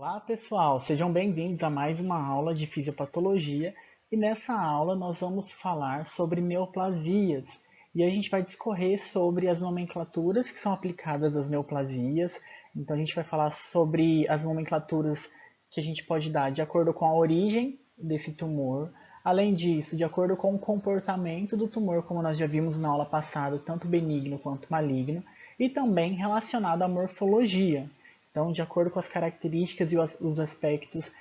Olá, pessoal, sejam bem-vindos a mais uma aula de fisiopatologia e nessa aula nós vamos falar sobre neoplasias e a gente vai discorrer sobre as nomenclaturas que são aplicadas às neoplasias. Então a gente vai falar sobre as nomenclaturas que a gente pode dar de acordo com a origem desse tumor. Além disso, de acordo com o comportamento do tumor, como nós já vimos na aula passada, tanto benigno quanto maligno, e também relacionado à morfologia. Então, de acordo com as características e os aspectos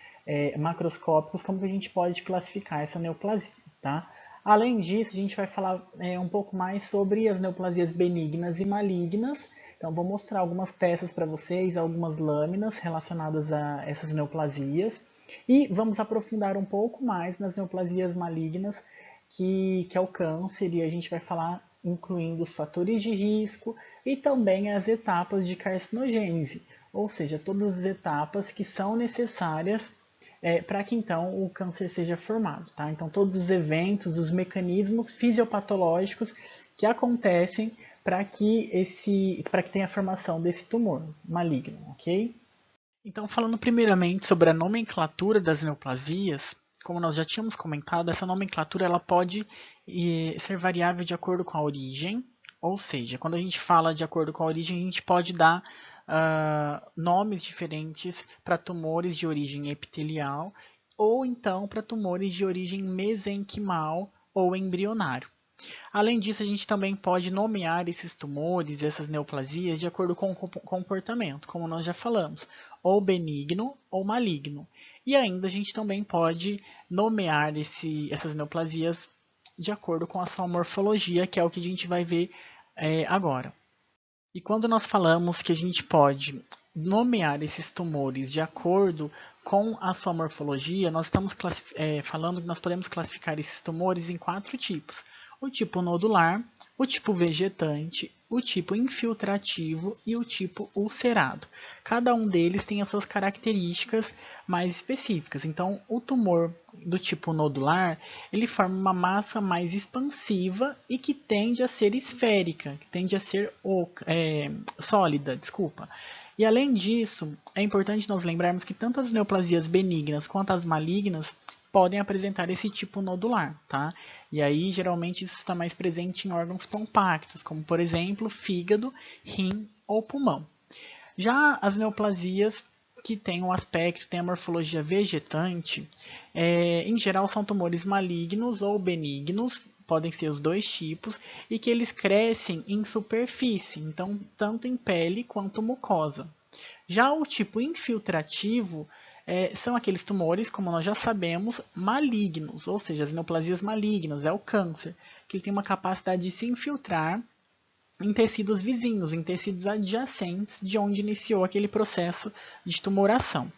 macroscópicos, como que a gente pode classificar essa neoplasia, tá? Além disso, a gente vai falar um pouco mais sobre as neoplasias benignas e malignas. Então, vou mostrar algumas peças para vocês, algumas lâminas relacionadas a essas neoplasias. E vamos aprofundar um pouco mais nas neoplasias malignas, que é o câncer, e a gente vai falar incluindo os fatores de risco e também as etapas de carcinogênese, ou seja, todas as etapas que são necessárias para que então o câncer seja formado. Tá? Então, todos os eventos, os mecanismos fisiopatológicos que acontecem para que tenha a formação desse tumor maligno, ok? Então, falando primeiramente sobre a nomenclatura das neoplasias, como nós já tínhamos comentado, essa nomenclatura ela pode ser variável de acordo com a origem, ou seja, quando a gente fala de acordo com a origem, a gente pode dar nomes diferentes para tumores de origem epitelial ou então para tumores de origem mesenquimal ou embrionário. Além disso, a gente também pode nomear esses tumores, essas neoplasias, de acordo com o comportamento, como nós já falamos, ou benigno ou maligno. E ainda a gente também pode nomear essas neoplasias de acordo com a sua morfologia, que é o que a gente vai ver agora. E quando nós falamos que a gente pode nomear esses tumores de acordo com a sua morfologia, nós estamos falando que nós podemos classificar esses tumores em 4 tipos. O tipo nodular, o tipo vegetante, o tipo infiltrativo e o tipo ulcerado. Cada um deles tem as suas características mais específicas. Então, o tumor do tipo nodular, ele forma uma massa mais expansiva e que tende a ser esférica, que tende a ser sólida, desculpa. E além disso, é importante nós lembrarmos que tanto as neoplasias benignas quanto as malignas podem apresentar esse tipo nodular, tá? E aí, geralmente, isso está mais presente em órgãos compactos, como, por exemplo, fígado, rim ou pulmão. Já as neoplasias que têm um aspecto, têm a morfologia vegetante, em geral são tumores malignos ou benignos, podem ser os dois tipos, e que eles crescem em superfície, então tanto em pele quanto mucosa. Já o tipo infiltrativo são aqueles tumores, como nós já sabemos, malignos, ou seja, as neoplasias malignas, é o câncer, que ele tem uma capacidade de se infiltrar em tecidos vizinhos, em tecidos adjacentes de onde iniciou aquele processo de tumoração.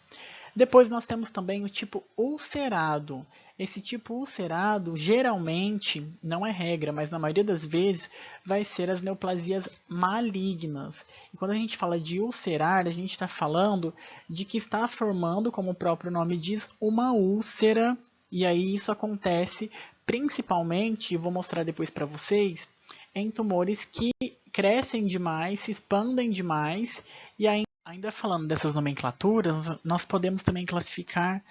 Depois nós temos também o tipo ulcerado. Esse tipo ulcerado, geralmente, não é regra, mas na maioria das vezes, vai ser as neoplasias malignas. E quando a gente fala de ulcerar, a gente está falando de que está formando, como o próprio nome diz, uma úlcera. E aí isso acontece principalmente, vou mostrar depois para vocês, em tumores que crescem demais, se expandem demais e ainda falando dessas nomenclaturas, nós podemos também classificar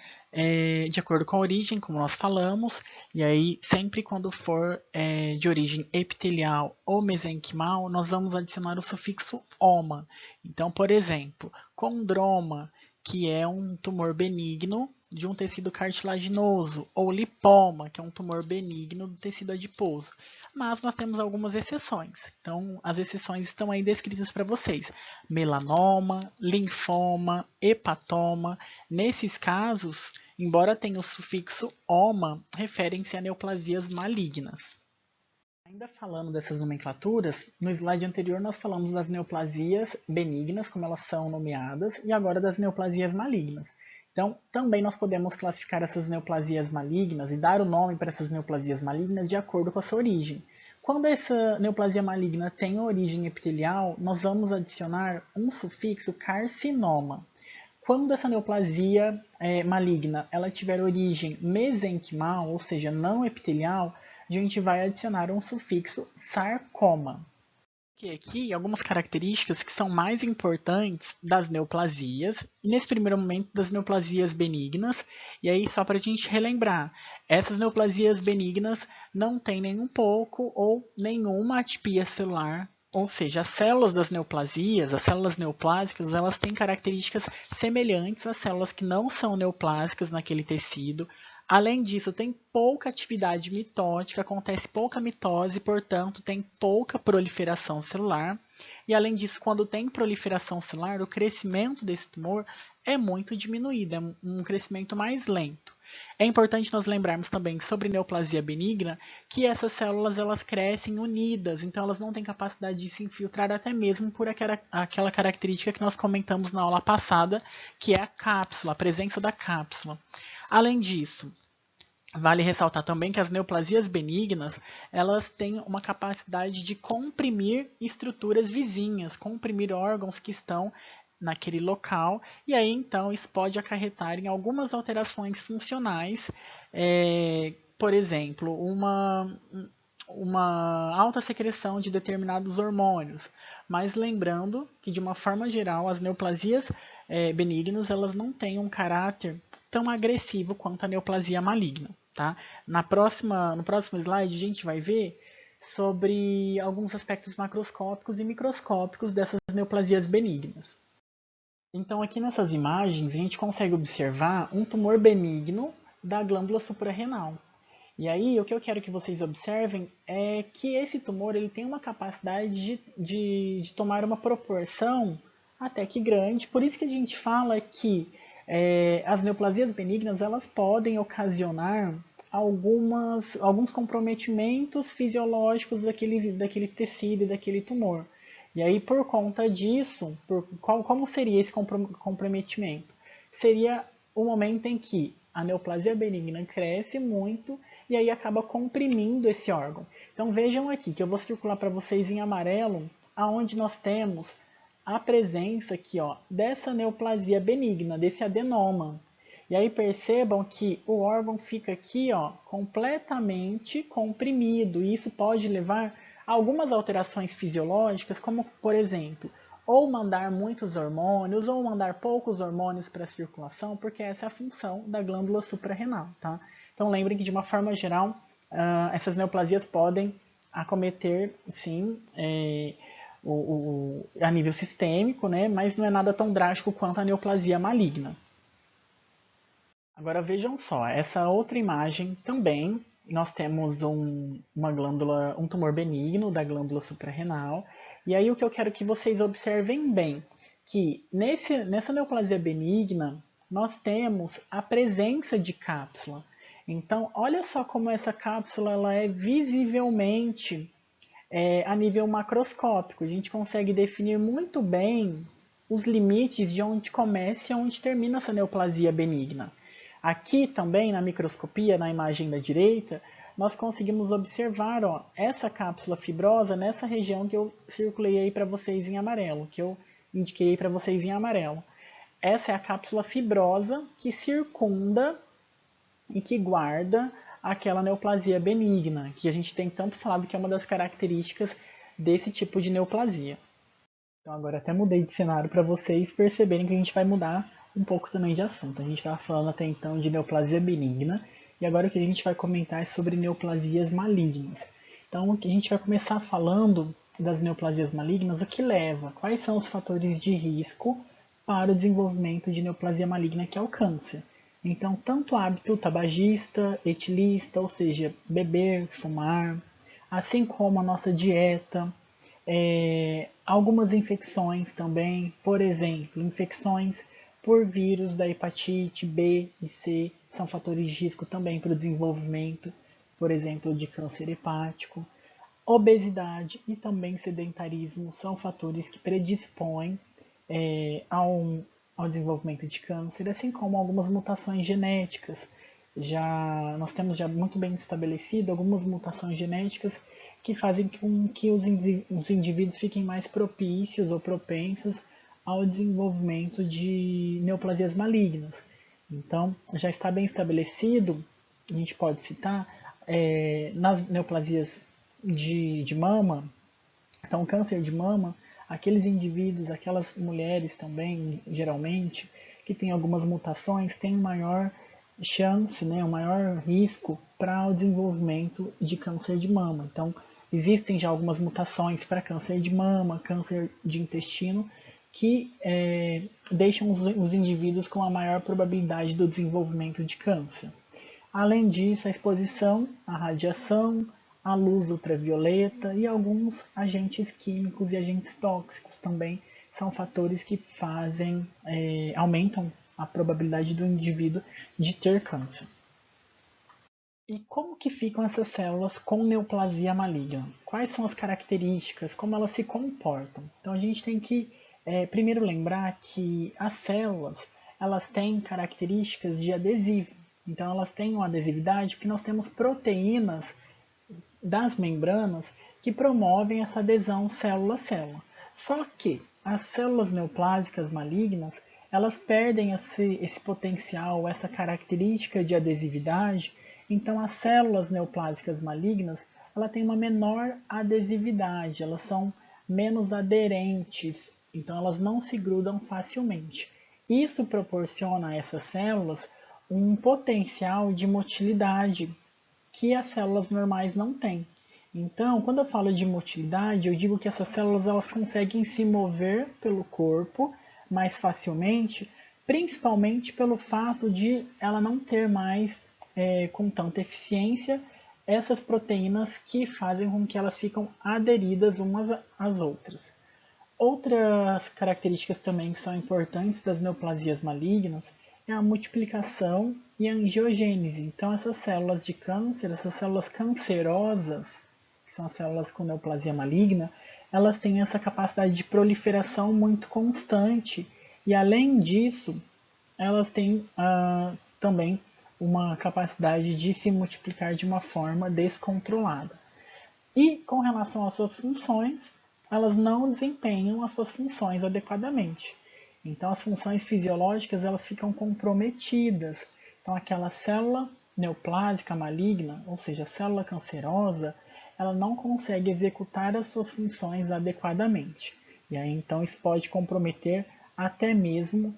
de acordo com a origem, como nós falamos, e aí sempre quando for de origem epitelial ou mesenquimal, nós vamos adicionar o sufixo "oma". Então, por exemplo, condroma, que é um tumor benigno de um tecido cartilaginoso, ou lipoma, que é um tumor benigno do tecido adiposo. Mas nós temos algumas exceções. Então, as exceções estão aí descritas para vocês. Melanoma, linfoma, hepatoma. Nesses casos, embora tenha o sufixo "oma", referem-se a neoplasias malignas. Ainda falando dessas nomenclaturas, no slide anterior nós falamos das neoplasias benignas, como elas são nomeadas, e agora das neoplasias malignas. Então, também nós podemos classificar essas neoplasias malignas e dar o nome para essas neoplasias malignas de acordo com a sua origem. Quando essa neoplasia maligna tem origem epitelial, nós vamos adicionar um sufixo carcinoma. Quando essa neoplasia maligna ela tiver origem mesenquimal, ou seja, não epitelial, a gente vai adicionar um sufixo sarcoma. Que aqui algumas características que são mais importantes das neoplasias, e nesse primeiro momento das neoplasias benignas, e aí só para a gente relembrar, essas neoplasias benignas não têm nem um pouco ou nenhuma atipia celular, ou seja, as células das neoplasias, as células neoplásicas, elas têm características semelhantes às células que não são neoplásicas naquele tecido. Além disso, tem pouca atividade mitótica, acontece pouca mitose, portanto, tem pouca proliferação celular. E além disso, quando tem proliferação celular, o crescimento desse tumor é muito diminuído, é um crescimento mais lento. É importante nós lembrarmos também sobre neoplasia benigna que essas células elas crescem unidas, então elas não têm capacidade de se infiltrar até mesmo por aquela característica que nós comentamos na aula passada, que é a cápsula, a presença da cápsula. Além disso, vale ressaltar também que as neoplasias benignas, elas têm uma capacidade de comprimir estruturas vizinhas, comprimir órgãos que estão naquele local, e aí então isso pode acarretar em algumas alterações funcionais, por exemplo, uma alta secreção de determinados hormônios, mas lembrando que de uma forma geral as neoplasias benignas elas não têm um caráter tão agressivo quanto a neoplasia maligna. Tá? No próximo slide a gente vai ver sobre alguns aspectos macroscópicos e microscópicos dessas neoplasias benignas. Então aqui nessas imagens a gente consegue observar um tumor benigno da glândula suprarrenal. E aí o que eu quero que vocês observem é que esse tumor ele tem uma capacidade de tomar uma proporção até que grande, por isso que a gente fala que as neoplasias benignas elas podem ocasionar alguns comprometimentos fisiológicos daquele tecido e daquele tumor. E aí, por conta disso, como seria esse comprometimento? Seria o momento em que a neoplasia benigna cresce muito e aí acaba comprimindo esse órgão. Então vejam aqui que eu vou circular para vocês em amarelo, aonde nós temos a presença aqui, ó, dessa neoplasia benigna, desse adenoma. E aí percebam que o órgão fica aqui, ó, completamente comprimido. E isso pode levar a algumas alterações fisiológicas, como por exemplo, ou mandar muitos hormônios, ou mandar poucos hormônios para a circulação, porque essa é a função da glândula suprarrenal, tá? Então lembrem que de uma forma geral, essas neoplasias podem acometer, sim, a nível sistêmico, né? Mas não é nada tão drástico quanto a neoplasia maligna. Agora vejam só, essa outra imagem também, nós temos um tumor benigno da glândula suprarrenal. E aí o que eu quero que vocês observem bem, que nessa neoplasia benigna, nós temos a presença de cápsula. Então, olha só como essa cápsula ela é visivelmente a nível macroscópico. A gente consegue definir muito bem os limites de onde começa e onde termina essa neoplasia benigna. Aqui também, na microscopia, na imagem da direita, nós conseguimos observar essa cápsula fibrosa nessa região que eu circulei aí para vocês em amarelo, que eu indiquei para vocês em amarelo. Essa é a cápsula fibrosa que circunda e que guarda aquela neoplasia benigna, que a gente tem tanto falado que é uma das características desse tipo de neoplasia. Então agora até mudei de cenário para vocês perceberem que a gente vai mudar um pouco também de assunto. A gente estava falando até então de neoplasia benigna, e agora o que a gente vai comentar é sobre neoplasias malignas. Então a gente vai começar falando das neoplasias malignas, o que leva, quais são os fatores de risco para o desenvolvimento de neoplasia maligna, que é o câncer. Então, tanto hábito tabagista, etilista, ou seja, beber, fumar, assim como a nossa dieta, algumas infecções também, por exemplo, infecções por vírus da hepatite B e C, são fatores de risco também para o desenvolvimento, por exemplo, de câncer hepático. Obesidade e também sedentarismo são fatores que predispõem ao desenvolvimento de câncer, assim como algumas mutações genéticas. Nós temos já muito bem estabelecido algumas mutações genéticas que fazem com que os indivíduos fiquem mais propícios ou propensos ao desenvolvimento de neoplasias malignas. Então, já está bem estabelecido, a gente pode citar, nas neoplasias de mama, Então, o câncer de mama, aqueles indivíduos, aquelas mulheres também, geralmente, que têm algumas mutações, têm maior chance, né, um maior risco para o desenvolvimento de câncer de mama. Então, existem já algumas mutações para câncer de mama, câncer de intestino, que deixam os indivíduos com a maior probabilidade do desenvolvimento de câncer. Além disso, a exposição à radiação, à luz ultravioleta e alguns agentes químicos e agentes tóxicos também são fatores que aumentam a probabilidade do indivíduo de ter câncer. E como que ficam essas células com neoplasia maligna? Quais são as características, como elas se comportam? Então a gente tem que primeiro lembrar que as células elas têm características de adesivo. Então elas têm uma adesividade porque nós temos proteínas das membranas que promovem essa adesão célula-célula. Só que as células neoplásicas malignas elas perdem esse potencial, essa característica de adesividade. Então as células neoplásicas malignas ela tem uma menor adesividade, elas são menos aderentes, então elas não se grudam facilmente. Isso proporciona a essas células um potencial de motilidade que as células normais não têm. Então, quando eu falo de motilidade, eu digo que essas células elas conseguem se mover pelo corpo mais facilmente, principalmente pelo fato de ela não ter mais com tanta eficiência essas proteínas que fazem com que elas ficam aderidas umas às outras. Outras características também que são importantes das neoplasias malignas é a multiplicação e a angiogênese. Então, essas células de câncer, essas células cancerosas, que são as células com neoplasia maligna, elas têm essa capacidade de proliferação muito constante. E, além disso, elas têm também uma capacidade de se multiplicar de uma forma descontrolada. E, com relação às suas funções, elas não desempenham as suas funções adequadamente. Então, as funções fisiológicas elas ficam comprometidas. Então, aquela célula neoplásica maligna, ou seja, a célula cancerosa, ela não consegue executar as suas funções adequadamente. E aí, então, isso pode comprometer até mesmo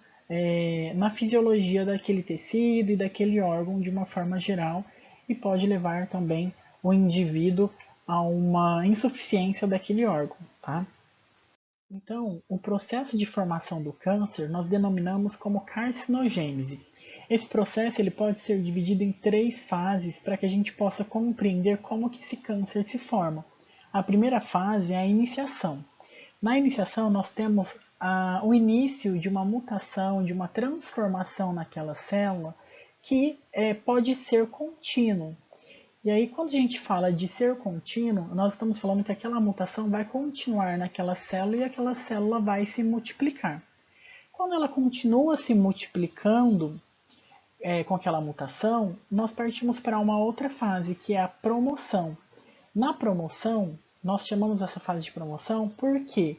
na fisiologia daquele tecido e daquele órgão de uma forma geral e pode levar também o indivíduo a uma insuficiência daquele órgão, tá? Então, o processo de formação do câncer nós denominamos como carcinogênese. Esse processo ele pode ser dividido em 3 fases para que a gente possa compreender como que esse câncer se forma. A primeira fase é a iniciação. Na iniciação, nós temos o início de uma mutação, de uma transformação naquela célula que pode ser contínuo. E aí, quando a gente fala de ser contínuo, nós estamos falando que aquela mutação vai continuar naquela célula e aquela célula vai se multiplicar. Quando ela continua se multiplicando com aquela mutação, nós partimos para uma outra fase, que é a promoção. Na promoção, nós chamamos essa fase de promoção porque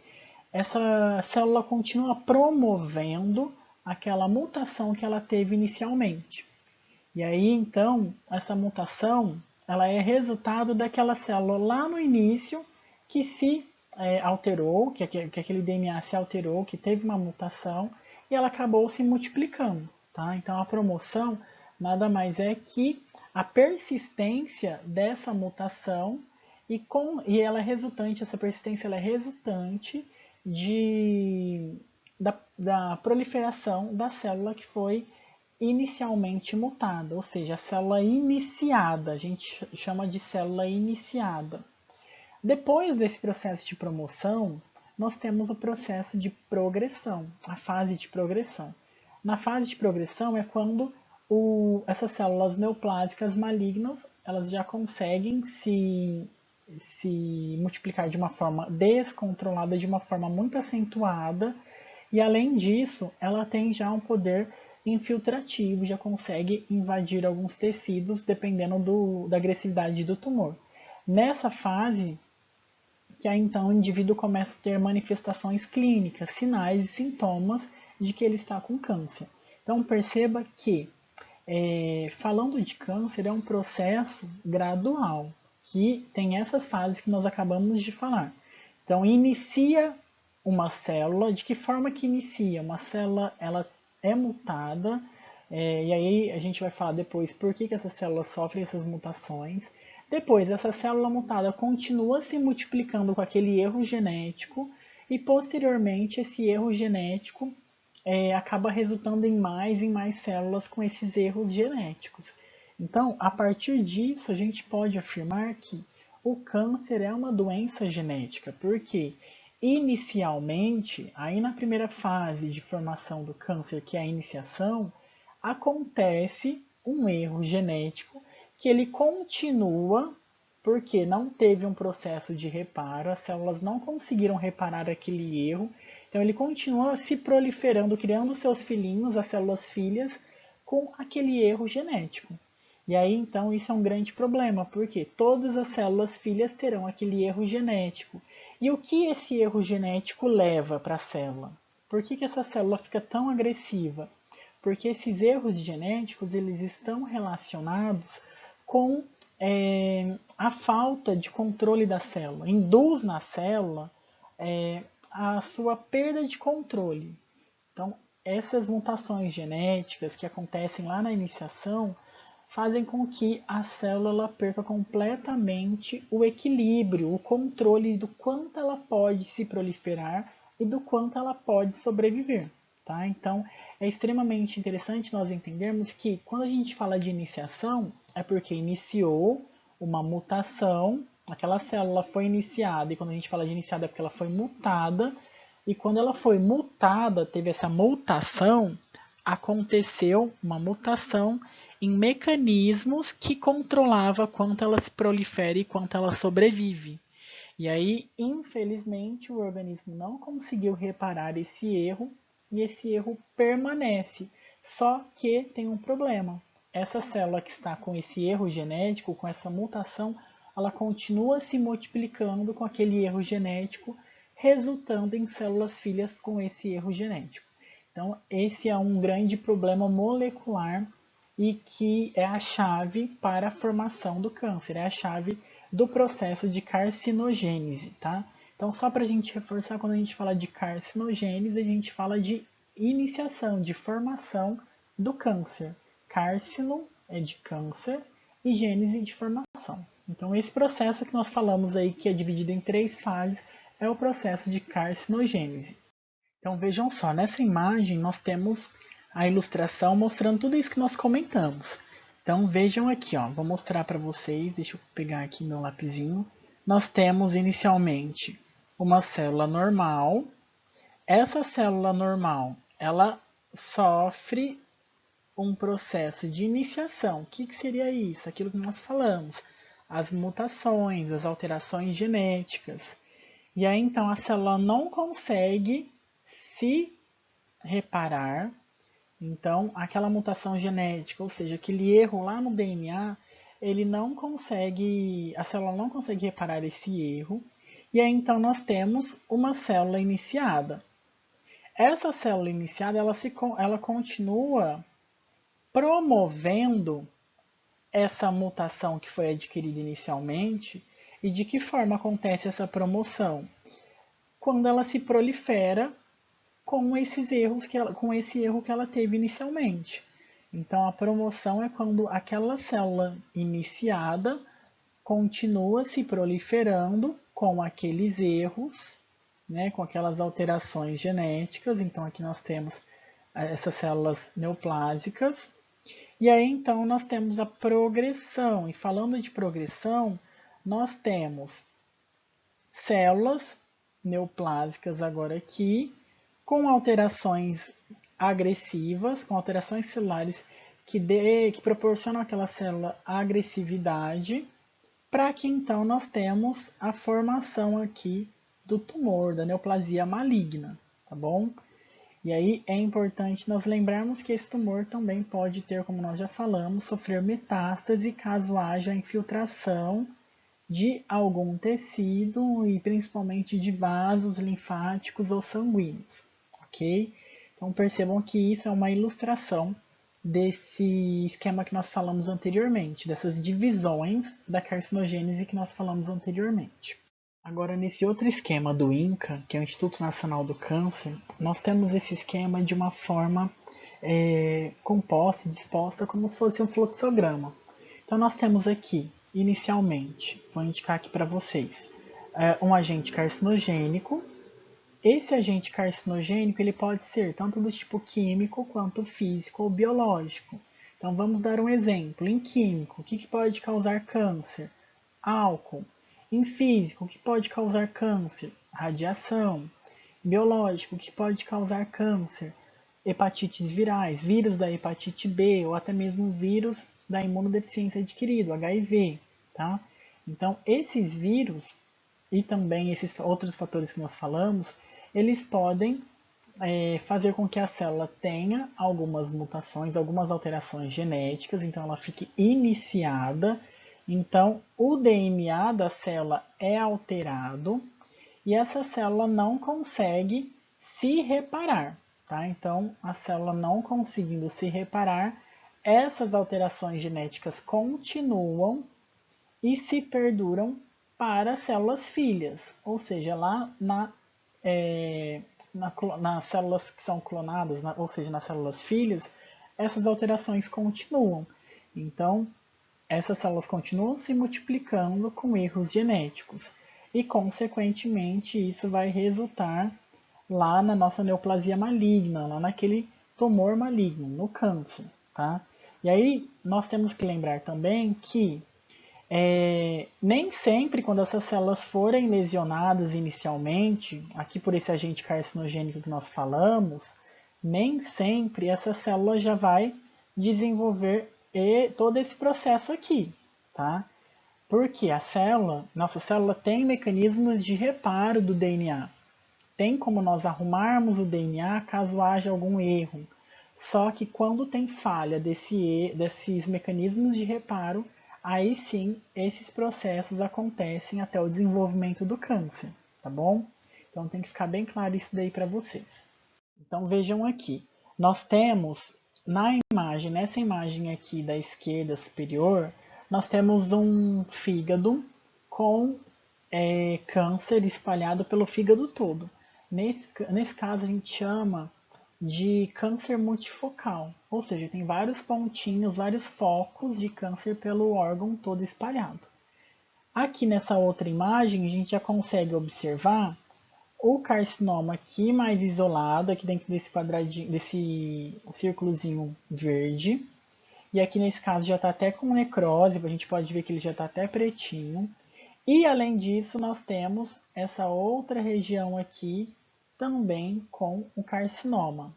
essa célula continua promovendo aquela mutação que ela teve inicialmente. E aí, então, essa mutação ela é resultado daquela célula lá no início que se alterou, que aquele DNA se alterou, que teve uma mutação e ela acabou se multiplicando. Tá? Então, a promoção nada mais é que a persistência dessa mutação e ela é resultante, essa persistência ela é resultante da proliferação da célula que foi inicialmente mutada, ou seja, a célula iniciada, a gente chama de célula iniciada. Depois desse processo de promoção, nós temos o processo de progressão, a fase de progressão. Na fase de progressão é quando essas células neoplásicas malignas elas já conseguem se multiplicar de uma forma descontrolada, de uma forma muito acentuada, e além disso, ela tem já um poder infiltrativo, já consegue invadir alguns tecidos dependendo da agressividade do tumor. Nessa fase, que aí então o indivíduo começa a ter manifestações clínicas, sinais e sintomas de que ele está com câncer. Então perceba que, falando de câncer, é um processo gradual, que tem essas fases que nós acabamos de falar. Então, inicia uma célula. De que forma que inicia? Uma célula ela é mutada, e aí a gente vai falar depois por que essa célula sofre essas mutações. Depois, essa célula mutada continua se multiplicando com aquele erro genético e, posteriormente, esse erro genético acaba resultando em mais células com esses erros genéticos. Então, a partir disso, a gente pode afirmar que o câncer é uma doença genética, porque inicialmente, aí na primeira fase de formação do câncer, que é a iniciação, acontece um erro genético que ele continua porque não teve um processo de reparo, as células não conseguiram reparar aquele erro, então ele continua se proliferando, criando seus filhinhos, as células filhas, com aquele erro genético. E aí então isso é um grande problema, porque todas as células filhas terão aquele erro genético. E o que esse erro genético leva para a célula? Por que essa célula fica tão agressiva? Porque esses erros genéticos eles estão relacionados com a falta de controle da célula, induz na célula a sua perda de controle. Então, essas mutações genéticas que acontecem lá na iniciação fazem com que a célula perca completamente o equilíbrio, o controle do quanto ela pode se proliferar e do quanto ela pode sobreviver. Tá? Então, é extremamente interessante nós entendermos que quando a gente fala de iniciação, é porque iniciou uma mutação, aquela célula foi iniciada, e quando a gente fala de iniciada é porque ela foi mutada, e quando ela foi mutada, teve essa mutação, aconteceu uma mutação em mecanismos que controlava quanto ela se prolifera e quanto ela sobrevive. E aí, infelizmente, o organismo não conseguiu reparar esse erro e esse erro permanece. Só que tem um problema. Essa célula que está com esse erro genético, com essa mutação, ela continua se multiplicando com aquele erro genético, resultando em células filhas com esse erro genético. Então, esse é um grande problema molecular e que é a chave para a formação do câncer, é a chave do processo de carcinogênese, tá? Então, só para a gente reforçar, quando a gente fala de carcinogênese, a gente fala de iniciação, de formação do câncer. Carcino é de câncer e gênese de formação. Então, esse processo que nós falamos aí, que é dividido em 3 fases, é o processo de carcinogênese. Então, vejam só, nessa imagem nós temos a ilustração mostrando tudo isso que nós comentamos. Então, vejam aqui, ó, vou mostrar para vocês, deixa eu pegar aqui meu lapisinho. Nós temos inicialmente uma célula normal. Essa célula normal, ela sofre um processo de iniciação. O que seria isso? Aquilo que nós falamos, as mutações, as alterações genéticas. E aí, então, a célula não consegue se reparar. Então, aquela mutação genética, ou seja, aquele erro lá no DNA, ele não consegue, a célula não consegue reparar esse erro. E aí, então, nós temos uma célula iniciada. Essa célula iniciada, ela continua promovendo essa mutação que foi adquirida inicialmente. E de que forma acontece essa promoção? Quando ela se prolifera com esses erros com esse erro que ela teve inicialmente. Então, a promoção é quando aquela célula iniciada continua se proliferando com aqueles erros, né, com aquelas alterações genéticas. Então, aqui nós temos essas células neoplásicas. E aí, então, nós temos a progressão. E falando de progressão, nós temos células neoplásicas agora aqui, com alterações agressivas, com alterações celulares que proporcionam àquela célula agressividade, para que então nós temos a formação aqui do tumor, da neoplasia maligna, tá bom? E aí é importante nós lembrarmos que esse tumor também pode ter, como nós já falamos, sofrer metástase caso haja infiltração de algum tecido e principalmente de vasos linfáticos ou sanguíneos, ok? Então percebam que isso é uma ilustração desse esquema que nós falamos anteriormente, dessas divisões da carcinogênese que nós falamos anteriormente. Agora, nesse outro esquema do INCA, que é o Instituto Nacional do Câncer, nós temos esse esquema de uma forma composta e disposta como se fosse um fluxograma. Então, nós temos aqui, inicialmente, vou indicar aqui para vocês, um agente carcinogênico. Esse agente carcinogênico ele pode ser tanto do tipo químico quanto físico ou biológico. Então, vamos dar um exemplo. Em químico, o que pode causar câncer? Álcool. Em físico, o que pode causar câncer? Radiação. Biológico, o que pode causar câncer? Hepatites virais, vírus da hepatite B ou até mesmo vírus da imunodeficiência adquirida, HIV. Tá? Então, esses vírus e também esses outros fatores que nós falamos, eles podem fazer com que a célula tenha algumas mutações, algumas alterações genéticas, então ela fique iniciada. Então, o DNA da célula é alterado e essa célula não consegue se reparar. Tá? Então, a célula não conseguindo se reparar, essas alterações genéticas continuam e se perduram para células filhas, ou seja, lá nas células que são clonadas, ou seja, nas células filhas, essas alterações continuam. Então, essas células continuam se multiplicando com erros genéticos e, consequentemente, isso vai resultar lá na nossa neoplasia maligna, lá naquele tumor maligno, no câncer, tá? E aí, nós temos que lembrar também que nem sempre, quando essas células forem lesionadas inicialmente, aqui por esse agente carcinogênico que nós falamos, nem sempre essa célula já vai desenvolver todo esse processo aqui, tá? Porque nossa célula tem mecanismos de reparo do DNA. Tem como nós arrumarmos o DNA caso haja algum erro. Só que quando tem falha desses mecanismos de reparo, aí sim esses processos acontecem até o desenvolvimento do câncer, tá bom? Então tem que ficar bem claro isso daí para vocês. Então vejam aqui, nós temos nessa imagem aqui da esquerda superior, nós temos um fígado com câncer espalhado pelo fígado todo. Nesse caso a gente chama de câncer multifocal, ou seja, tem vários pontinhos, vários focos de câncer pelo órgão todo espalhado. Aqui nessa outra imagem a gente já consegue observar o carcinoma aqui mais isolado, aqui dentro desse quadradinho, desse círculozinho verde. E aqui nesse caso já está até com necrose, a gente pode ver que ele já está até pretinho. E além disso, nós temos essa outra região aqui também com o carcinoma.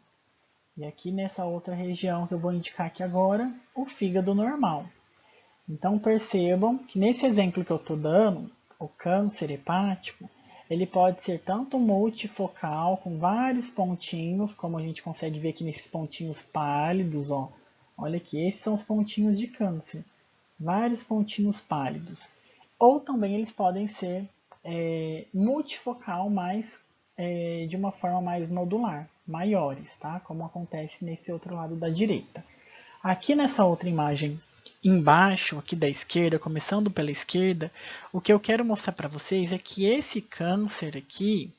E aqui nessa outra região que eu vou indicar aqui agora, o fígado normal. Então percebam que nesse exemplo que eu estou dando, o câncer hepático, ele pode ser tanto multifocal, com vários pontinhos, como a gente consegue ver aqui nesses pontinhos pálidos, ó. Olha aqui, esses são os pontinhos de câncer. Vários pontinhos pálidos. Ou também eles podem ser multifocal, mas de uma forma mais nodular, maiores, tá? Como acontece nesse outro lado da direita. Aqui nessa outra imagem embaixo, aqui da esquerda, começando pela esquerda, o que eu quero mostrar para vocês é que esse câncer aqui,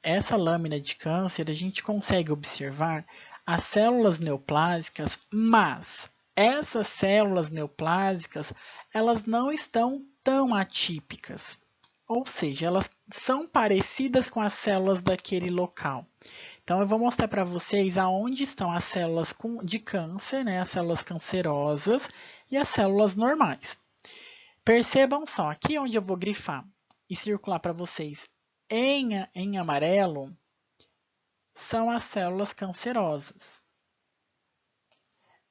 essa lâmina de câncer, a gente consegue observar as células neoplásicas, mas essas células neoplásicas, elas não estão tão atípicas. Ou seja, elas são parecidas com as células daquele local. Então, eu vou mostrar para vocês aonde estão as células de câncer, né, as células cancerosas e as células normais. Percebam só, aqui onde eu vou grifar e circular para vocês em amarelo, são as células cancerosas.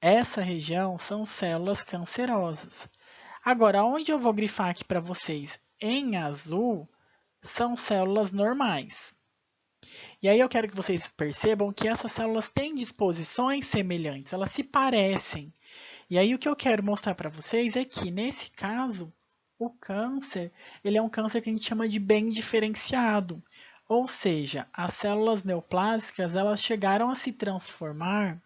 Essa região são células cancerosas. Agora, onde eu vou grifar aqui para vocês em azul, são células normais. E aí eu quero que vocês percebam que essas células têm disposições semelhantes, elas se parecem. E aí o que eu quero mostrar para vocês é que, nesse caso, o câncer, ele é um câncer que a gente chama de bem diferenciado. Ou seja, as células neoplásicas, elas chegaram a se transformar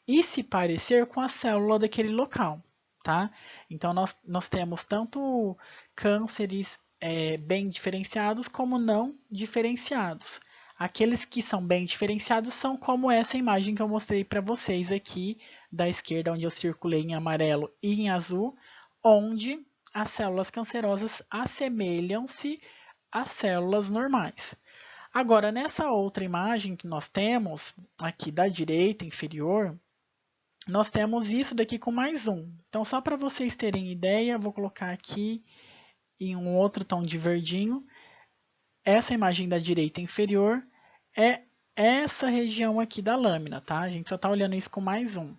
e se parecer com a célula daquele local. Tá? Então, nós temos tanto cânceres bem diferenciados como não diferenciados. Aqueles que são bem diferenciados são como essa imagem que eu mostrei para vocês aqui, da esquerda, onde eu circulei em amarelo e em azul, onde as células cancerosas assemelham-se às células normais. Agora, nessa outra imagem que nós temos, aqui da direita inferior, nós temos isso daqui com mais um. Então, só para vocês terem ideia, eu vou colocar aqui em um outro tom de verdinho. Essa imagem da direita inferior é essa região aqui da lâmina, tá? A gente só está olhando isso com mais um.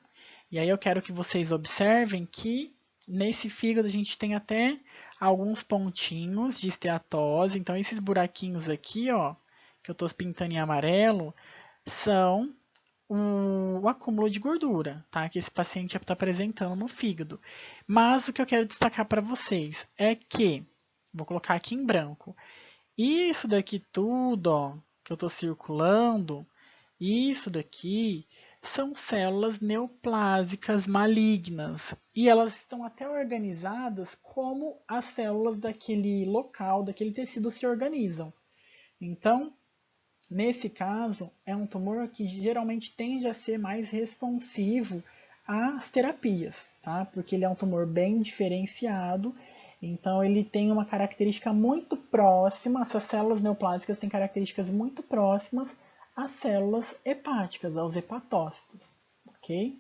E aí eu quero que vocês observem que nesse fígado a gente tem até alguns pontinhos de esteatose. Então, esses buraquinhos aqui, ó, que eu estou pintando em amarelo, são o acúmulo de gordura, tá? Que esse paciente está apresentando no fígado. Mas o que eu quero destacar para vocês é que, vou colocar aqui em branco, isso daqui tudo, ó, que eu estou circulando, isso daqui são células neoplásicas malignas. E elas estão até organizadas como as células daquele local, daquele tecido se organizam. Então, nesse caso, é um tumor que geralmente tende a ser mais responsivo às terapias, tá? Porque ele é um tumor bem diferenciado, então ele tem uma característica muito próxima, essas células neoplásicas têm características muito próximas às células hepáticas, aos hepatócitos, ok?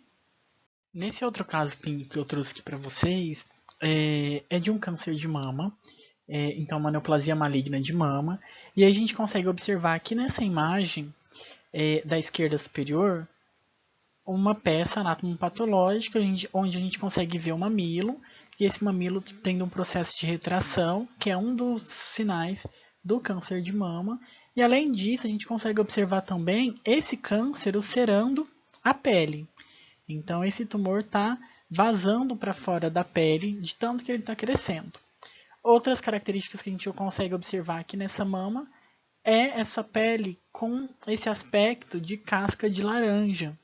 Nesse outro caso que eu trouxe aqui para vocês, é de um câncer de mama, então uma neoplasia maligna de mama, e aí a gente consegue observar aqui nessa imagem da esquerda superior uma peça anatomopatológica onde a gente consegue ver o mamilo, e esse mamilo tendo um processo de retração, que é um dos sinais do câncer de mama, e além disso a gente consegue observar também esse câncer ulcerando a pele. Então esse tumor está vazando para fora da pele de tanto que ele está crescendo. Outras características que a gente consegue observar aqui nessa mama é essa pele com esse aspecto de casca de laranja,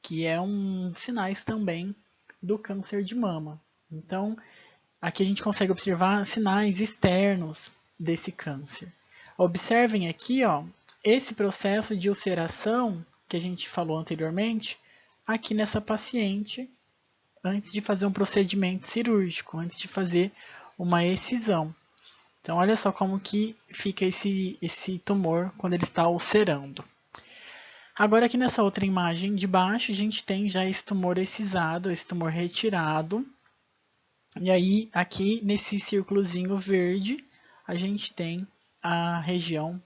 que é um sinais também do câncer de mama. Então, aqui a gente consegue observar sinais externos desse câncer. Observem aqui, ó, esse processo de ulceração que a gente falou anteriormente, aqui nessa paciente, antes de fazer um procedimento cirúrgico, antes de fazer uma excisão. Então, olha só como que fica esse tumor quando ele está ulcerando. Agora, aqui nessa outra imagem de baixo, a gente tem já esse tumor excisado, esse tumor retirado. E aí, aqui nesse círculozinho verde, a gente tem a região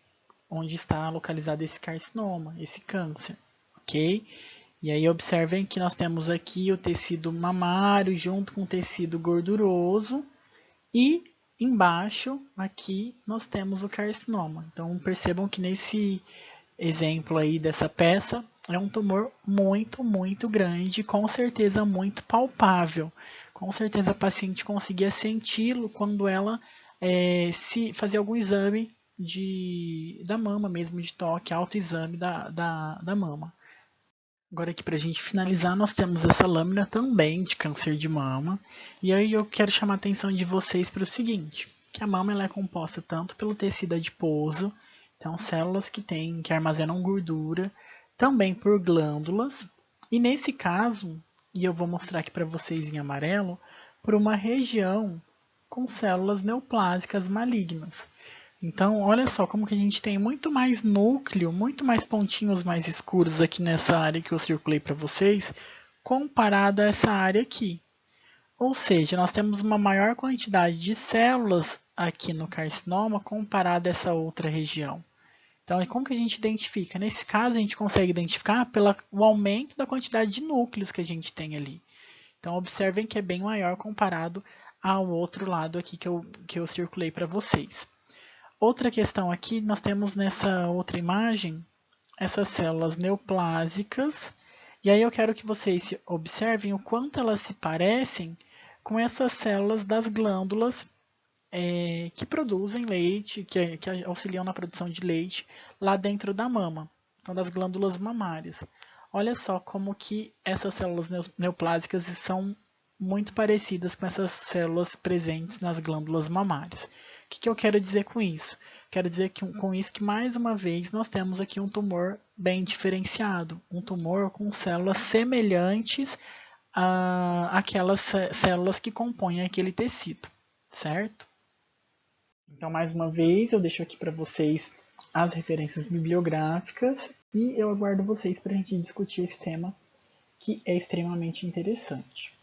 onde está localizado esse carcinoma, esse câncer, ok? E aí, observem que nós temos aqui o tecido mamário junto com o tecido gorduroso e embaixo, aqui, nós temos o carcinoma. Então, percebam que nesse exemplo aí dessa peça, é um tumor muito, muito grande, com certeza muito palpável. Com certeza a paciente conseguia senti-lo quando ela se fazia algum exame da mama mesmo, de toque, autoexame da mama. Agora aqui para a gente finalizar, nós temos essa lâmina também de câncer de mama. E aí eu quero chamar a atenção de vocês para o seguinte, que a mama ela é composta tanto pelo tecido adiposo, então células que armazenam gordura, também por glândulas, e nesse caso, e eu vou mostrar aqui para vocês em amarelo, por uma região com células neoplásicas malignas. Então, olha só como que a gente tem muito mais núcleo, muito mais pontinhos mais escuros aqui nessa área que eu circulei para vocês, comparado a essa área aqui. Ou seja, nós temos uma maior quantidade de células aqui no carcinoma comparado a essa outra região. Então, como que a gente identifica? Nesse caso, a gente consegue identificar pelo aumento da quantidade de núcleos que a gente tem ali. Então, observem que é bem maior comparado ao outro lado aqui que eu circulei para vocês. Outra questão aqui, nós temos nessa outra imagem, essas células neoplásicas, e aí eu quero que vocês observem o quanto elas se parecem com essas células das glândulas que produzem leite, que auxiliam na produção de leite lá dentro da mama, então das glândulas mamárias. Olha só como que essas células neoplásicas são muito parecidas com essas células presentes nas glândulas mamárias. O que eu quero dizer com isso? Quero dizer com isso que, mais uma vez, nós temos aqui um tumor bem diferenciado, um tumor com células semelhantes àquelas células que compõem aquele tecido, certo? Então, mais uma vez, eu deixo aqui para vocês as referências bibliográficas e eu aguardo vocês para a gente discutir esse tema que é extremamente interessante.